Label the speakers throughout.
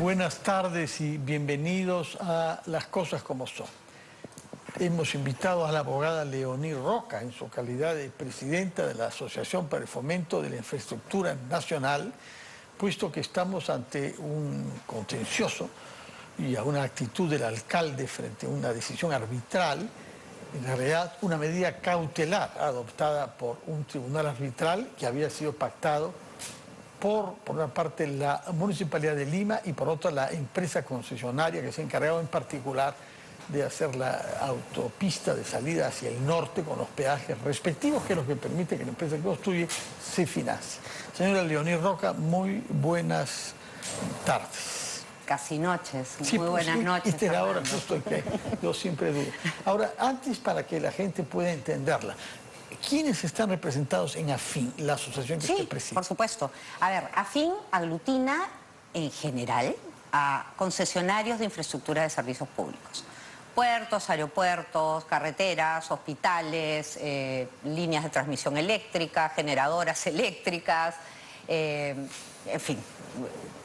Speaker 1: Buenas tardes y bienvenidos a Las Cosas Como Son. Hemos invitado a la abogada Leonie Roca en su calidad de presidenta de la Asociación para el Fomento de la Infraestructura Nacional, puesto que estamos ante un contencioso y a una actitud del alcalde frente a una decisión arbitral, en realidad una medida cautelar adoptada por un tribunal arbitral que había sido pactado por una parte la Municipalidad de Lima y por otra la empresa concesionaria que se encargaba en particular de hacer la autopista de salida hacia el norte con los peajes respectivos, que es lo que permite que la empresa que construye se financie. Señora Leonie Roca, muy buenas tardes.
Speaker 2: Casi noches,
Speaker 1: sí,
Speaker 2: muy buenas noches.
Speaker 1: Esta era la hora justo en que yo siempre dudo. Ahora, antes para que la gente pueda entenderla, ¿quiénes están representados en AFIN, la asociación que usted preside?
Speaker 2: Sí, por supuesto. A ver, AFIN aglutina en general a concesionarios de infraestructura de servicios públicos. Puertos, aeropuertos, carreteras, hospitales, líneas de transmisión eléctrica, generadoras eléctricas, en fin,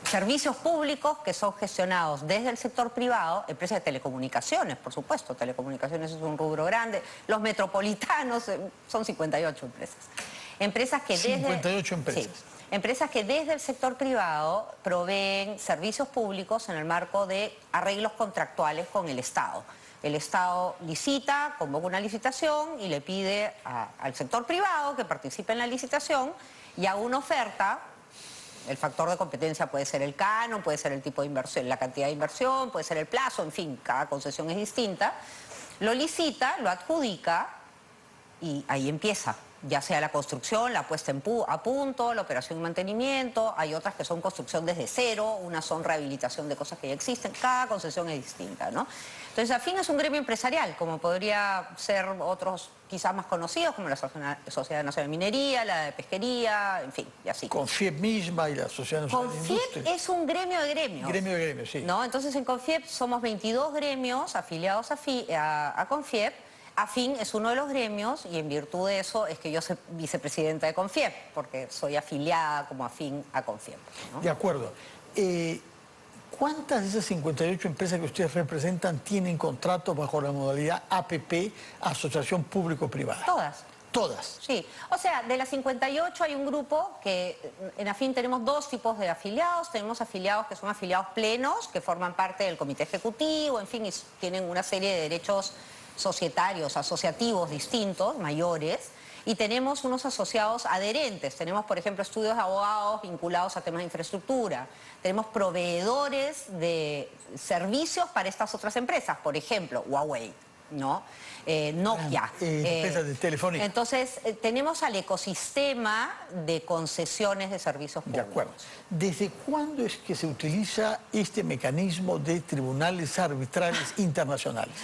Speaker 2: servicios públicos que son gestionados desde el sector privado, empresas de telecomunicaciones, por supuesto, telecomunicaciones es un rubro grande, los metropolitanos son 58 empresas. Empresas que desde,
Speaker 1: 58 empresas.
Speaker 2: Sí, empresas que desde el sector privado proveen servicios públicos en el marco de arreglos contractuales con el Estado. El Estado licita, convoca una licitación y le pide al sector privado que participe en la licitación y haga una oferta. El factor de competencia puede ser el canon, puede ser el tipo de inversión, la cantidad de inversión, puede ser el plazo, en fin, cada concesión es distinta. Lo licita, lo adjudica y ahí empieza, ya sea la construcción, la puesta a punto, la operación y mantenimiento. Hay otras que son construcción desde cero, unas son rehabilitación de cosas que ya existen, cada concesión es distinta, ¿no? Entonces, AFIN es un gremio empresarial, como podría ser otros quizás más conocidos, como la Sociedad Nacional de Minería, la de Pesquería, en fin, y así.
Speaker 1: CONFIEP misma y la Sociedad Nacional de Industria.
Speaker 2: CONFIEP es un gremio de gremios.
Speaker 1: Gremio de gremios, sí.
Speaker 2: ¿No? Entonces, en CONFIEP somos 22 gremios afiliados a CONFIEP. AFIN es uno de los gremios y en virtud de eso es que yo soy vicepresidenta de CONFIEP, porque soy afiliada como AFIN a CONFIEP, ¿no?
Speaker 1: De acuerdo. ¿Cuántas de esas 58 empresas que ustedes representan tienen contratos bajo la modalidad APP, Asociación Público-Privada?
Speaker 2: Todas.
Speaker 1: Todas.
Speaker 2: Sí, o sea, de las 58 hay un grupo que en AFIN tenemos dos tipos de afiliados. Tenemos afiliados que son afiliados plenos, que forman parte del comité ejecutivo, en fin, y tienen una serie de derechos societarios, asociativos distintos, mayores, y tenemos unos asociados adherentes. Tenemos, por ejemplo, estudios de abogados vinculados a temas de infraestructura. Tenemos proveedores de servicios para estas otras empresas, por ejemplo, Huawei, ¿no? Nokia.
Speaker 1: Empresas de telefónica.
Speaker 2: Entonces, tenemos al ecosistema de concesiones de servicios públicos.
Speaker 1: De acuerdo. ¿Desde cuándo es que se utiliza este mecanismo de tribunales arbitrales internacionales?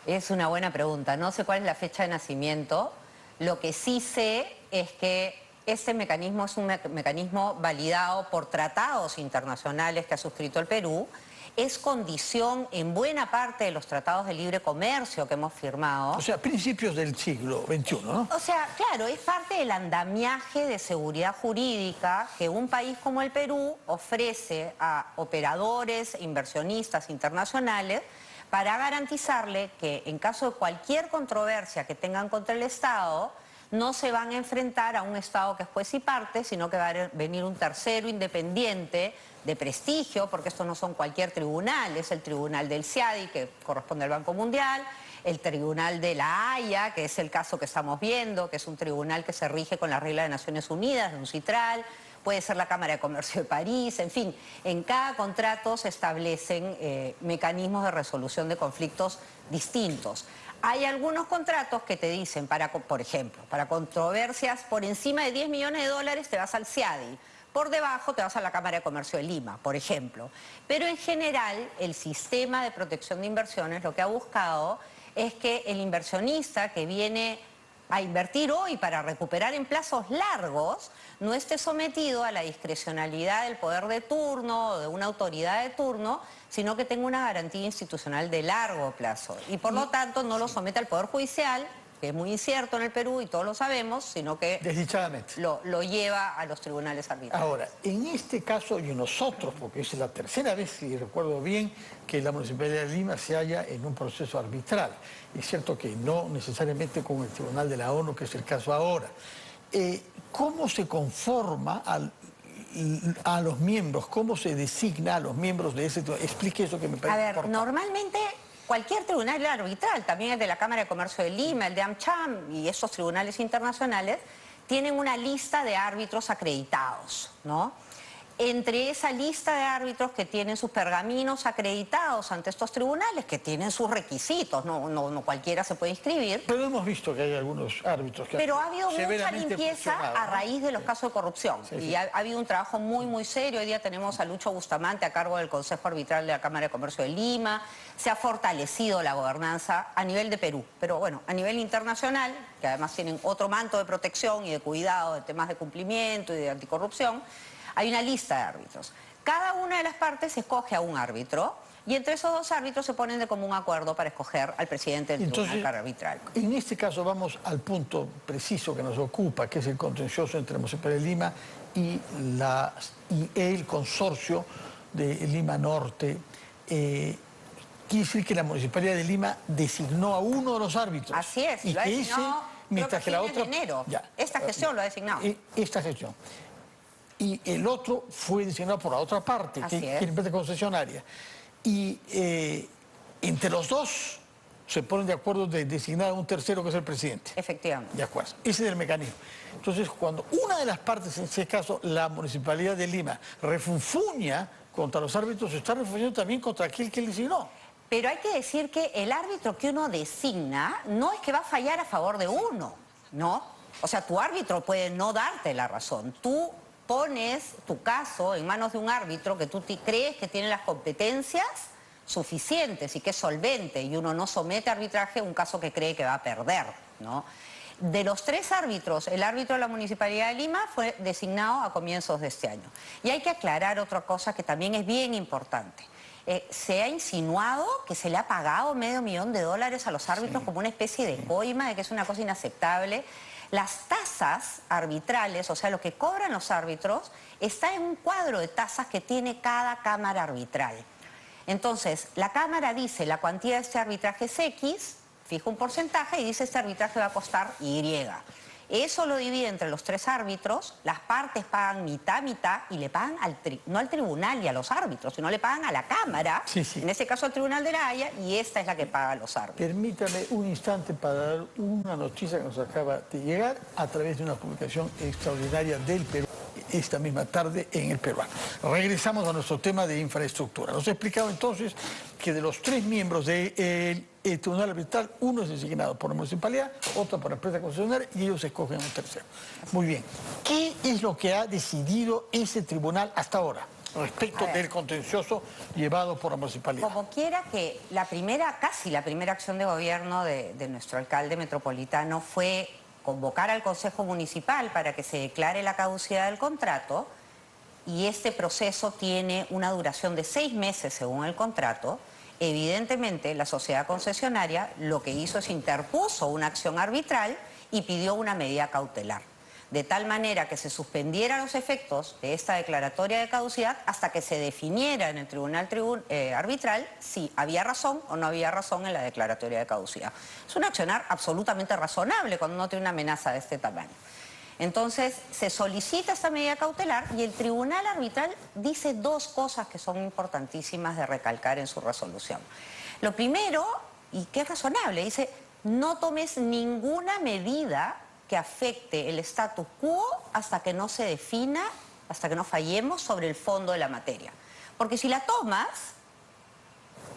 Speaker 2: Es una buena pregunta. No sé cuál es la fecha de nacimiento. Lo que sí sé es que este mecanismo es un mecanismo validado por tratados internacionales que ha suscrito el Perú. Es condición en buena parte de los tratados de libre comercio que hemos firmado.
Speaker 1: O sea, principios del siglo XXI, ¿no?
Speaker 2: O sea, claro, es parte del andamiaje de seguridad jurídica que un país como el Perú ofrece a operadores, inversionistas internacionales para garantizarle que en caso de cualquier controversia que tengan contra el Estado, no se van a enfrentar a un Estado que es juez y parte, sino que va a venir un tercero independiente de prestigio, porque estos no son cualquier tribunal, es el tribunal del CIADI, que corresponde al Banco Mundial, el tribunal de la Haya, que es el caso que estamos viendo, que es un tribunal que se rige con la regla de Naciones Unidas, de un citral, puede ser la Cámara de Comercio de París, en fin, en cada contrato se establecen mecanismos de resolución de conflictos distintos. Hay algunos contratos que te dicen, por ejemplo, para controversias por encima de 10 millones de dólares te vas al CIADI, por debajo te vas a la Cámara de Comercio de Lima, por ejemplo. Pero en general el sistema de protección de inversiones lo que ha buscado es que el inversionista que viene a invertir hoy para recuperar en plazos largos, no esté sometido a la discrecionalidad del poder de turno o de una autoridad de turno, sino que tenga una garantía institucional de largo plazo. Y por lo tanto no lo somete al Poder Judicial que es muy incierto en el Perú y todos lo sabemos, sino que
Speaker 1: Desdichadamente.
Speaker 2: lo lleva a los tribunales arbitrales.
Speaker 1: Ahora, en este caso y nosotros, porque es la tercera vez, si recuerdo bien, que la Municipalidad de Lima se halla en un proceso arbitral. Es cierto que no necesariamente con el Tribunal de la ONU, que es el caso ahora. ¿Cómo se conforma a los miembros? ¿Cómo se designa a los miembros de ese tribunal? Explique eso que me parece importante.
Speaker 2: Normalmente cualquier tribunal arbitral, también el de la Cámara de Comercio de Lima, el de AmCham y esos tribunales internacionales, tienen una lista de árbitros acreditados, ¿no? Entre esa lista de árbitros que tienen sus pergaminos acreditados ante estos tribunales, que tienen sus requisitos, no cualquiera se puede inscribir.
Speaker 1: Pero hemos visto que hay algunos árbitros que
Speaker 2: Pero ha habido mucha
Speaker 1: severamente
Speaker 2: limpieza a raíz de los casos de corrupción.
Speaker 1: Sí,
Speaker 2: y ha habido un trabajo muy serio. Hoy día tenemos a Lucho Bustamante a cargo del Consejo Arbitral de la Cámara de Comercio de Lima. Se ha fortalecido la gobernanza a nivel de Perú. Pero bueno, a nivel internacional, que además tienen otro manto de protección y de cuidado de temas de cumplimiento y de anticorrupción, hay una lista de árbitros. Cada una de las partes escoge a un árbitro y entre esos dos árbitros se ponen de común acuerdo para escoger al presidente del tribunal arbitral.
Speaker 1: En este caso vamos al punto preciso que nos ocupa, que es el contencioso entre la Municipalidad de Lima y el consorcio de Lima Norte. Quiere decir que la Municipalidad de Lima designó a uno de los árbitros.
Speaker 2: Así es,
Speaker 1: y
Speaker 2: lo ha
Speaker 1: que
Speaker 2: designado,
Speaker 1: mientras que la otra...
Speaker 2: de enero. Esta gestión lo ha designado.
Speaker 1: Esta gestión. Y el otro fue designado por la otra parte, que es la empresa concesionaria. Y entre los dos se ponen de acuerdo de designar a un tercero que es el presidente.
Speaker 2: Efectivamente.
Speaker 1: De acuerdo. Ese es el mecanismo. Entonces, cuando una de las partes, en ese caso la Municipalidad de Lima, refunfuña contra los árbitros, está refunfuñando también contra aquel que le designó.
Speaker 2: Pero hay que decir que el árbitro que uno designa no es que va a fallar a favor de uno, ¿no? O sea, tu árbitro puede no darte la razón. Tú pones tu caso en manos de un árbitro que tú crees que tiene las competencias suficientes y que es solvente, y uno no somete a arbitraje un caso que cree que va a perder, ¿no? De los tres árbitros, el árbitro de la Municipalidad de Lima fue designado a comienzos de este año. Y hay que aclarar otra cosa que también es bien importante. Se ha insinuado que se le ha pagado $500,000 a los árbitros como una especie de coima, de que es una cosa inaceptable. Las tasas arbitrales, o sea, lo que cobran los árbitros, está en un cuadro de tasas que tiene cada cámara arbitral. Entonces, la cámara dice la cuantía de este arbitraje es X, fija un porcentaje y dice este arbitraje va a costar Y. Eso lo divide entre los tres árbitros, las partes pagan mitad y le pagan no al tribunal y a los árbitros, sino le pagan a la Cámara, en ese caso al Tribunal de la Haya, y esta es la que paga a los árbitros.
Speaker 1: Permítame un instante para dar una noticia que nos acaba de llegar a través de una publicación extraordinaria del Perú esta misma tarde en el Peruano. Regresamos a nuestro tema de infraestructura. Nos ha explicado entonces que de los tres miembros del Tribunal Arbitral, uno es designado por la municipalidad, otro por la empresa concesionaria y ellos escogen un tercero. Muy bien. ¿Qué es lo que ha decidido ese tribunal hasta ahora respecto del contencioso llevado por la municipalidad?
Speaker 2: Como quiera que casi la primera acción de gobierno de nuestro alcalde metropolitano fue convocar al Consejo Municipal para que se declare la caducidad del contrato, y este proceso tiene una duración de 6 meses según el contrato. Evidentemente, la sociedad concesionaria lo que hizo es interpuso una acción arbitral y pidió una medida cautelar, de tal manera que se suspendieran los efectos de esta declaratoria de caducidad hasta que se definiera en el tribunal arbitral si había razón o no había razón en la declaratoria de caducidad. Es un accionar absolutamente razonable cuando uno tiene una amenaza de este tamaño. Entonces, se solicita esta medida cautelar y el tribunal arbitral dice dos cosas que son importantísimas de recalcar en su resolución. Lo primero, y que es razonable, dice, no tomes ninguna medida que afecte el status quo hasta que no se defina, hasta que no fallemos sobre el fondo de la materia. Porque si la tomas,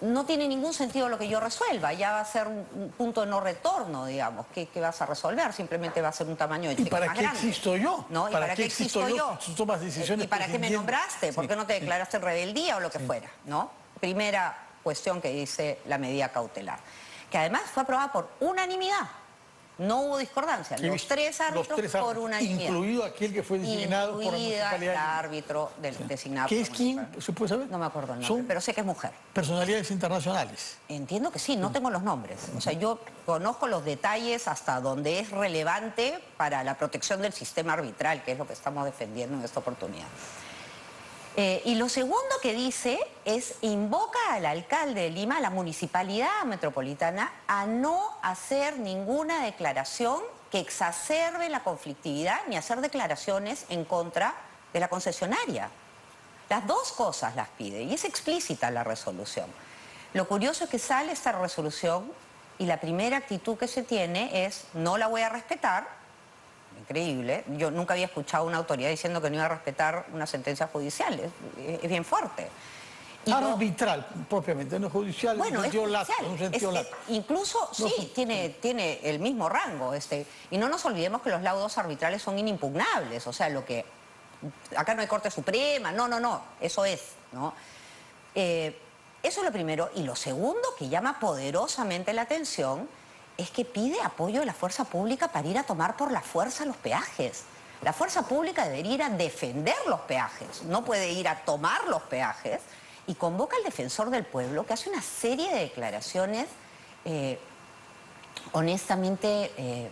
Speaker 2: no tiene ningún sentido lo que yo resuelva, ya va a ser un punto de no retorno, digamos. ¿Qué vas a resolver? Simplemente va a ser un tamaño de cheque más grande.
Speaker 1: ¿Y para qué existo yo?
Speaker 2: ¿No? ¿Y para qué existo yo?
Speaker 1: Si tú tomas decisiones.
Speaker 2: ¿Y para qué me nombraste? ¿Por qué no te declaraste en rebeldía o lo que fuera? ¿No? Primera cuestión que dice la medida cautelar, que además fue aprobada por unanimidad. No hubo discordancia. Los tres árbitros por unanimidad.
Speaker 1: Incluido aquel que fue designado por la municipalidad.
Speaker 2: La árbitro designado
Speaker 1: ¿Qué
Speaker 2: por
Speaker 1: es quién? ¿Se puede saber?
Speaker 2: No me acuerdo el nombre, pero sé que es mujer.
Speaker 1: Personalidades internacionales.
Speaker 2: Entiendo que sí, no tengo los nombres. O sea, yo conozco los detalles hasta donde es relevante para la protección del sistema arbitral, que es lo que estamos defendiendo en esta oportunidad. Y lo segundo que dice es invoca al alcalde de Lima, a la municipalidad metropolitana, a no hacer ninguna declaración que exacerbe la conflictividad ni hacer declaraciones en contra de la concesionaria. Las dos cosas las pide y es explícita la resolución. Lo curioso es que sale esta resolución y la primera actitud que se tiene es no la voy a respetar. Increíble. Yo nunca había escuchado a una autoridad diciendo que no iba a respetar una sentencia judicial. Es bien fuerte.
Speaker 1: Arbitral, propiamente, no judicial,
Speaker 2: bueno,
Speaker 1: en un sentido lato.
Speaker 2: Incluso,
Speaker 1: no,
Speaker 2: sí, tiene el mismo rango. Y no nos olvidemos que los laudos arbitrales son inimpugnables. O sea, acá no hay Corte Suprema, no, eso es, ¿no? Eso es lo primero. Y lo segundo que llama poderosamente la atención es que pide apoyo de la fuerza pública para ir a tomar por la fuerza los peajes. La fuerza pública debería ir a defender los peajes, no puede ir a tomar los peajes, y convoca al defensor del pueblo que hace una serie de declaraciones honestamente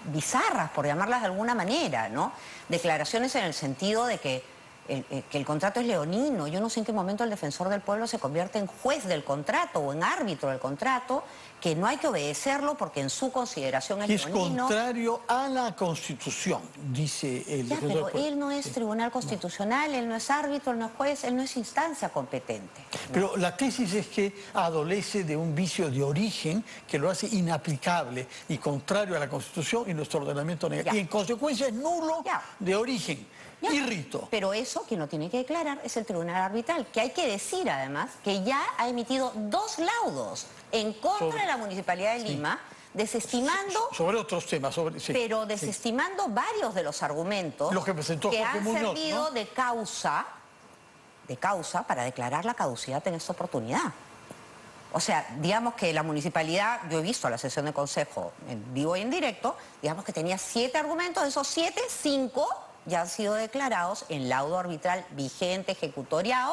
Speaker 2: bizarras, por llamarlas de alguna manera, ¿no? Declaraciones en el sentido de que el contrato es leonino. Yo no sé en qué momento el defensor del pueblo se convierte en juez del contrato o en árbitro del contrato, que no hay que obedecerlo porque en su consideración es leonino.
Speaker 1: Es contrario a la Constitución, dice el defensor del pueblo.
Speaker 2: Pero él no es tribunal constitucional, él no es árbitro, él no es juez, él no es instancia competente.
Speaker 1: Pero la tesis es que adolece de un vicio de origen que lo hace inaplicable y contrario a la Constitución y nuestro ordenamiento negativo. Y en consecuencia es nulo de origen. Y rito.
Speaker 2: Pero eso quien lo tiene que declarar es el tribunal arbitral, que hay que decir además que ya ha emitido 2 laudos en contra de la Municipalidad de Lima, desestimando...
Speaker 1: Sobre otros temas.
Speaker 2: Pero desestimando varios de los argumentos
Speaker 1: que presentó
Speaker 2: que
Speaker 1: Jorge
Speaker 2: han
Speaker 1: Muñoz,
Speaker 2: servido
Speaker 1: ¿no?
Speaker 2: de causa para declarar la caducidad en esta oportunidad. O sea, digamos que la municipalidad, yo he visto la sesión de consejo en vivo y en directo, digamos que tenía 7 argumentos, de esos 7, 5... ya han sido declarados en laudo arbitral vigente, ejecutoriado,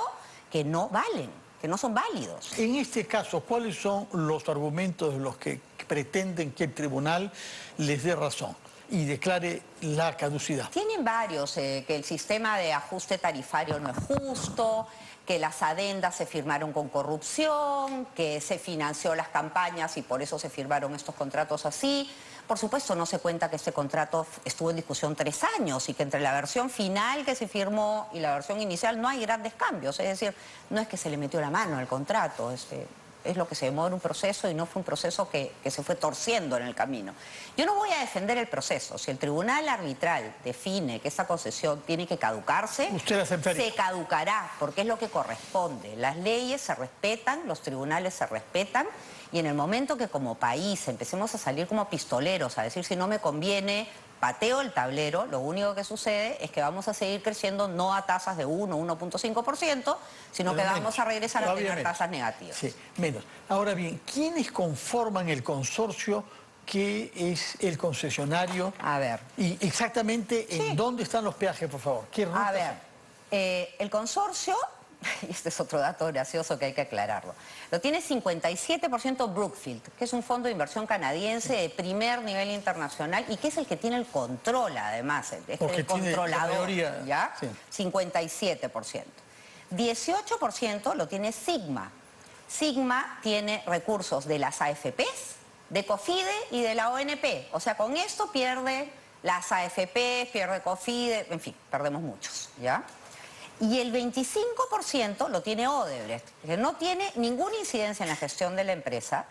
Speaker 2: que no valen, que no son válidos.
Speaker 1: En este caso, ¿cuáles son los argumentos de los que pretenden que el tribunal les dé razón y declare la caducidad?
Speaker 2: Tienen varios, que el sistema de ajuste tarifario no es justo, que las adendas se firmaron con corrupción, que se financió las campañas y por eso se firmaron estos contratos así. Por supuesto, no se cuenta que este contrato estuvo en discusión 3 años y que entre la versión final que se firmó y la versión inicial no hay grandes cambios. Es decir, no es que se le metió la mano al contrato, es lo que se demora un proceso y no fue un proceso que se fue torciendo en el camino. Yo no voy a defender el proceso. Si el tribunal arbitral define que esa concesión tiene que caducarse,
Speaker 1: ¿usted aceptaría?
Speaker 2: Se caducará, porque es lo que corresponde. Las leyes se respetan, los tribunales se respetan, y en el momento que como país empecemos a salir como pistoleros, a decir si no me conviene, pateo el tablero, lo único que sucede es que vamos a seguir creciendo no a tasas de 1,5%, sino que vamos a regresar a tener tasas negativas.
Speaker 1: Sí, menos. Ahora bien, ¿quiénes conforman el consorcio que es el concesionario?
Speaker 2: A ver.
Speaker 1: Y exactamente en dónde están los peajes, por favor. ¿Qué rutas?
Speaker 2: A ver, el consorcio, y este es otro dato gracioso que hay que aclararlo, lo tiene 57% Brookfield, que es un fondo de inversión canadiense de primer nivel internacional y que es el que tiene el control, además, es el controlador, ¿ya? Sí. 57%. 18% lo tiene Sigma. Sigma tiene recursos de las AFPs, de COFIDE y de la ONP. O sea, con esto pierde las AFPs, pierde COFIDE, en fin, perdemos muchos, ¿ya? Y el 25% lo tiene Odebrecht, que no tiene ninguna incidencia en la gestión de la empresa,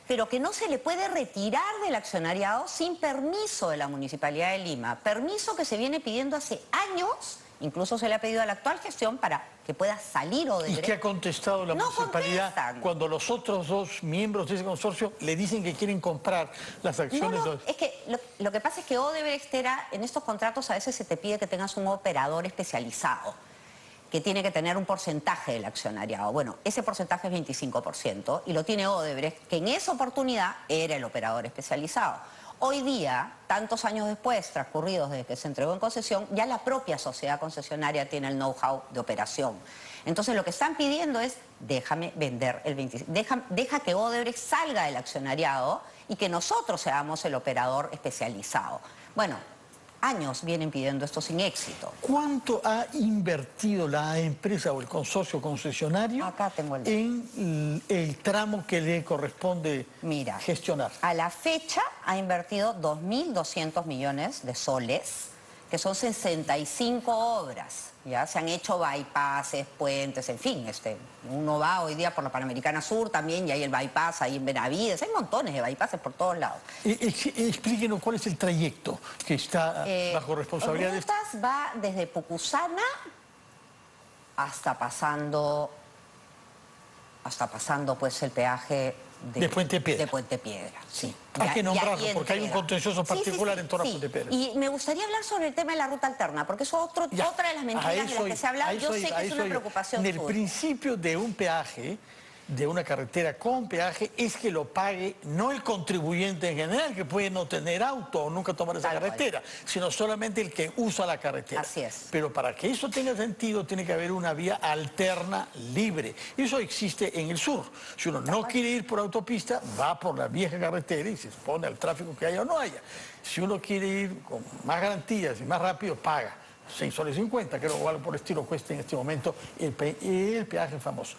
Speaker 2: pero que no se le puede retirar del accionariado sin permiso de la Municipalidad de Lima. Permiso que se viene pidiendo hace años, incluso se le ha pedido a la actual gestión para que pueda salir Odebrecht.
Speaker 1: ¿Y qué ha contestado la municipalidad cuando los otros 2 miembros de ese consorcio le dicen que quieren comprar las acciones?
Speaker 2: No, es que lo que pasa es que Odebrecht era, en estos contratos a veces se te pide que tengas un operador especializado, que tiene que tener un porcentaje del accionariado. Bueno, ese porcentaje es 25% y lo tiene Odebrecht, que en esa oportunidad era el operador especializado. Hoy día, tantos años después, transcurridos desde que se entregó en concesión, ya la propia sociedad concesionaria tiene el know-how de operación. Entonces lo que están pidiendo es, déjame vender el 25%, deja que Odebrecht salga del accionariado y que nosotros seamos el operador especializado. Bueno, años vienen pidiendo esto sin éxito.
Speaker 1: ¿Cuánto ha invertido la empresa o el consorcio concesionario
Speaker 2: Acá tengo
Speaker 1: en el tramo que le corresponde gestionar?
Speaker 2: A la fecha ha invertido 2.200 millones de soles, que son 65 obras. Ya se han hecho bypasses, puentes, en fin. Uno va hoy día por la Panamericana Sur también y hay el bypass ahí en Benavides. Hay montones de bypasses por todos lados.
Speaker 1: Explíquenos cuál es el trayecto que está bajo responsabilidad de
Speaker 2: Rutas va desde Pucusana hasta pasando pues el peaje
Speaker 1: de Puente Piedra.
Speaker 2: De Puente Piedra, sí.
Speaker 1: Hay que nombrarlo porque hay un contencioso particular en torno a Puente Piedra.
Speaker 2: Y me gustaría hablar sobre el tema de la ruta alterna, porque eso es otra de las mentiras de las que se habla. Yo sé que es una preocupación.
Speaker 1: En el principio de un peaje, de una carretera con peaje, es que lo pague no el contribuyente en general, que puede no tener auto o nunca tomar esa carretera, sino solamente el que usa la carretera.
Speaker 2: Así es.
Speaker 1: Pero para que eso tenga sentido, tiene que haber una vía alterna libre. Eso existe en el sur. Si uno no quiere ir por autopista, va por la vieja carretera y se expone al tráfico que haya o no haya. Si uno quiere ir con más garantías y más rápido, paga 6,50 soles, creo que algo por el estilo cuesta en este momento el peaje famoso.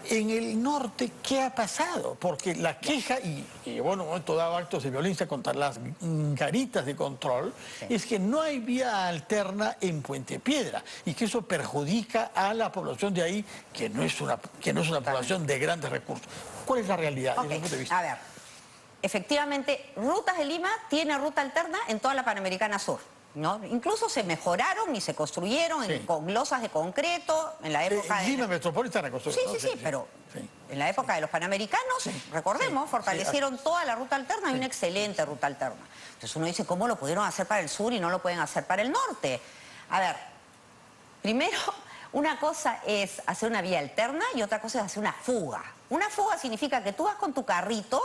Speaker 1: En el norte, ¿qué ha pasado? Porque la queja, y bueno, en un momento dado actos de violencia contra las garitas de control, es que no hay vía alterna en Puente Piedra y que eso perjudica a la población de ahí, que no es una población de grandes recursos. ¿Cuál es la realidad desde el punto de vista?
Speaker 2: A ver, efectivamente, Rutas de Lima tiene ruta alterna en toda la Panamericana Sur, ¿no? Incluso se mejoraron y se construyeron con losas de concreto en la época de...
Speaker 1: Lima Metropolitana construyó.
Speaker 2: Pero en la época de los Panamericanos, recordemos, fortalecieron toda la ruta alterna y una excelente ruta alterna. Entonces uno dice, ¿cómo lo pudieron hacer para el sur y no lo pueden hacer para el norte? A ver, primero, una cosa es hacer una vía alterna y otra cosa es hacer una fuga. Una fuga significa que tú vas con tu carrito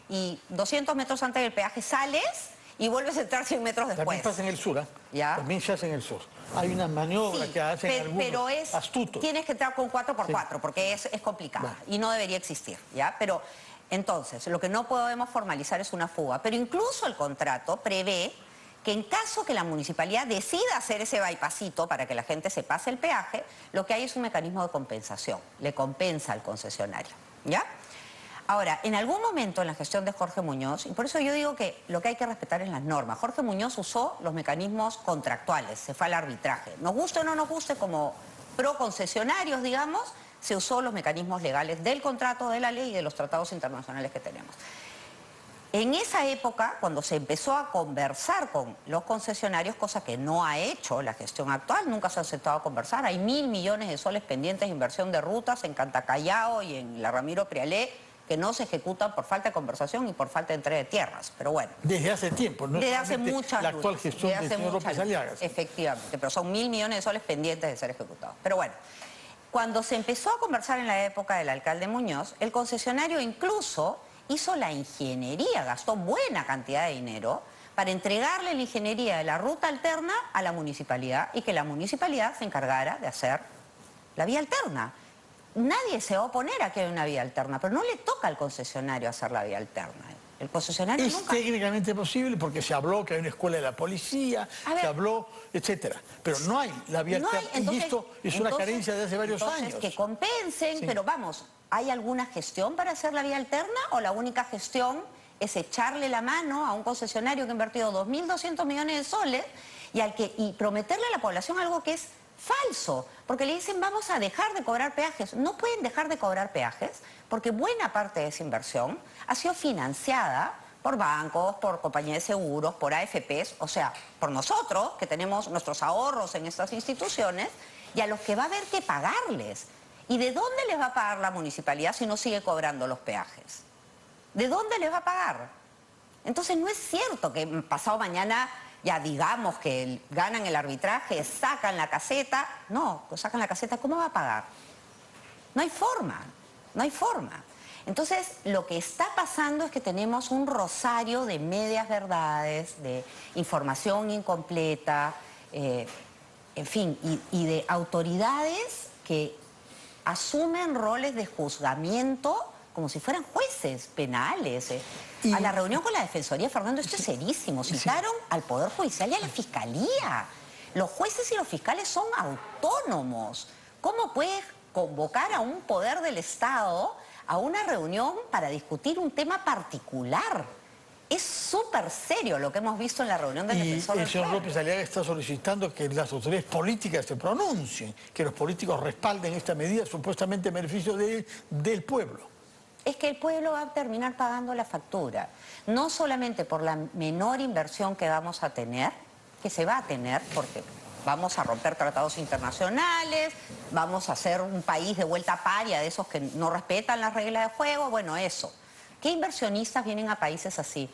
Speaker 2: y 200 metros antes del peaje sales y vuelves a entrar 100 metros después.
Speaker 1: También pasa en el sur, También se hace en el sur. Hay una maniobra que hacen algunos astutos.
Speaker 2: Tienes que entrar con 4x4 porque es complicado y no debería existir, ¿ya? Pero entonces, lo que no podemos formalizar es una fuga. Pero incluso el contrato prevé que en caso que la municipalidad decida hacer ese bypassito para que la gente se pase el peaje, lo que hay es un mecanismo de compensación. Le compensa al concesionario, ¿ya? Ahora, en algún momento en la gestión de Jorge Muñoz, y por eso yo digo que lo que hay que respetar es las normas, Jorge Muñoz usó los mecanismos contractuales, se fue al arbitraje. Nos guste o no nos guste, como pro concesionarios, digamos, se usó los mecanismos legales del contrato, de la ley y de los tratados internacionales que tenemos. En esa época, cuando se empezó a conversar con los concesionarios, cosa que no ha hecho la gestión actual, nunca se ha sentado a conversar, hay 1.000 millones de soles pendientes de inversión de rutas en Cantacallao y en la Ramiro Prialé, que no se ejecutan por falta de conversación y por falta de entrega de tierras, pero bueno.
Speaker 1: Desde hace tiempo, ¿no?
Speaker 2: Desde hace muchas
Speaker 1: la actual gestión del señor López Aliaga.
Speaker 2: Efectivamente, pero son 1.000 millones de soles pendientes de ser ejecutados. Pero bueno, cuando se empezó a conversar en la época del alcalde Muñoz, el concesionario incluso hizo la ingeniería, gastó buena cantidad de dinero para entregarle la ingeniería de la ruta alterna a la municipalidad y que la municipalidad se encargara de hacer la vía alterna. Nadie se va a oponer a que haya una vía alterna, pero no le toca al concesionario hacer la vía alterna. El concesionario
Speaker 1: es técnicamente posible porque se habló que hay una escuela de la policía, se habló, etcétera. Pero no hay la vía alterna. Y esto es una carencia de hace varios años.
Speaker 2: Que compensen, pero vamos, ¿hay alguna gestión para hacer la vía alterna o la única gestión es echarle la mano a un concesionario que ha invertido 2.200 millones de soles y prometerle a la población algo que es falso? Porque le dicen vamos a dejar de cobrar peajes. No pueden dejar de cobrar peajes porque buena parte de esa inversión ha sido financiada por bancos, por compañías de seguros, por AFPs, o sea, por nosotros que tenemos nuestros ahorros en estas instituciones y a los que va a haber que pagarles. ¿Y de dónde les va a pagar la municipalidad si no sigue cobrando los peajes? ¿De dónde les va a pagar? Entonces no es cierto que pasado mañana ya digamos que ganan el arbitraje, sacan la caseta. No, sacan la caseta, ¿cómo va a pagar? No hay forma, no hay forma. Entonces, lo que está pasando es que tenemos un rosario de medias verdades, de información incompleta, en fin, y de autoridades que asumen roles de juzgamiento como si fueran jueces penales. A la reunión con la Defensoría, Fernando, esto es serísimo. Citaron al Poder Judicial y a la Fiscalía. Los jueces y los fiscales son autónomos. ¿Cómo puedes convocar a un poder del Estado a una reunión para discutir un tema particular? Es súper serio lo que hemos visto en la reunión del Defensor del
Speaker 1: El señor
Speaker 2: Pueblo.
Speaker 1: López Aliaga está solicitando que las autoridades políticas se pronuncien, que los políticos respalden esta medida supuestamente en beneficio del pueblo.
Speaker 2: Es que el pueblo va a terminar pagando la factura, no solamente por la menor inversión que vamos a tener, que se va a tener porque vamos a romper tratados internacionales, vamos a ser un país de vuelta paria de esos que no respetan las reglas de juego, bueno, eso. ¿Qué inversionistas vienen a países así?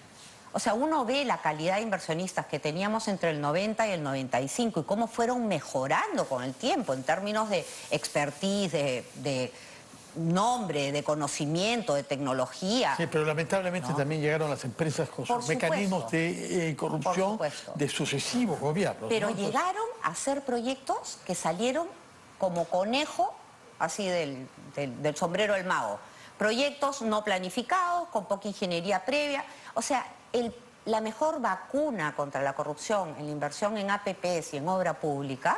Speaker 2: O sea, uno ve la calidad de inversionistas que teníamos entre el 90 y el 95 y cómo fueron mejorando con el tiempo en términos de expertise, de nombre, de conocimiento, de tecnología.
Speaker 1: Sí, pero lamentablemente también llegaron las empresas con sus mecanismos de corrupción de sucesivos gobiernos.
Speaker 2: Pero
Speaker 1: ¿no?
Speaker 2: llegaron a hacer proyectos que salieron como conejo, así del sombrero del mago. Proyectos no planificados, con poca ingeniería previa. O sea, la mejor vacuna contra la corrupción en la inversión en APPs y en obra pública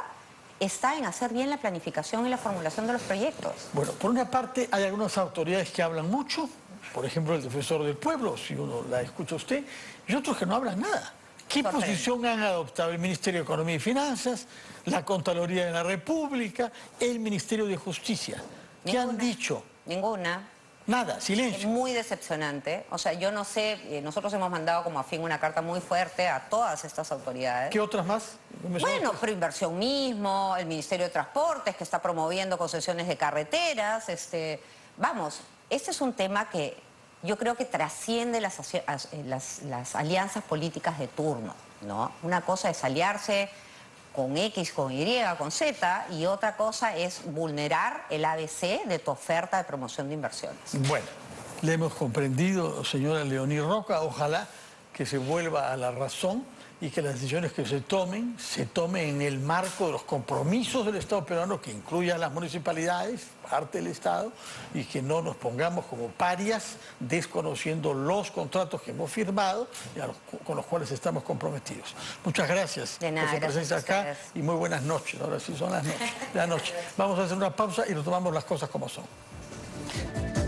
Speaker 2: está en hacer bien la planificación y la formulación de los proyectos.
Speaker 1: Bueno, por una parte hay algunas autoridades que hablan mucho, por ejemplo el Defensor del Pueblo, si uno la escucha a usted, y otros que no hablan nada. ¿Qué posición han adoptado el Ministerio de Economía y Finanzas, la Contraloría de la República, el Ministerio de Justicia? ¿Qué han dicho?
Speaker 2: Ninguna.
Speaker 1: Nada, silencio.
Speaker 2: Es muy decepcionante. O sea, yo no sé, nosotros hemos mandado como a fin una carta muy fuerte a todas estas autoridades.
Speaker 1: ¿Qué otras más?
Speaker 2: Bueno, Proinversión mismo, el Ministerio de Transportes que está promoviendo concesiones de carreteras. Vamos, este es un tema que yo creo que trasciende las alianzas políticas de turno, ¿no? Una cosa es aliarse con X, con Y, con Z, y otra cosa es vulnerar el ABC de tu oferta de promoción de inversiones.
Speaker 1: Bueno, le hemos comprendido, señora Leoní Roca, ojalá que se vuelva a la razón y que las decisiones que se tomen en el marco de los compromisos del Estado peruano, que incluya a las municipalidades, parte del Estado, y que no nos pongamos como parias desconociendo los contratos que hemos firmado y con los cuales estamos comprometidos. Muchas gracias
Speaker 2: por su
Speaker 1: presencia acá y muy buenas noches. Ahora sí son las noches. Vamos a hacer una pausa y retomamos las cosas como son.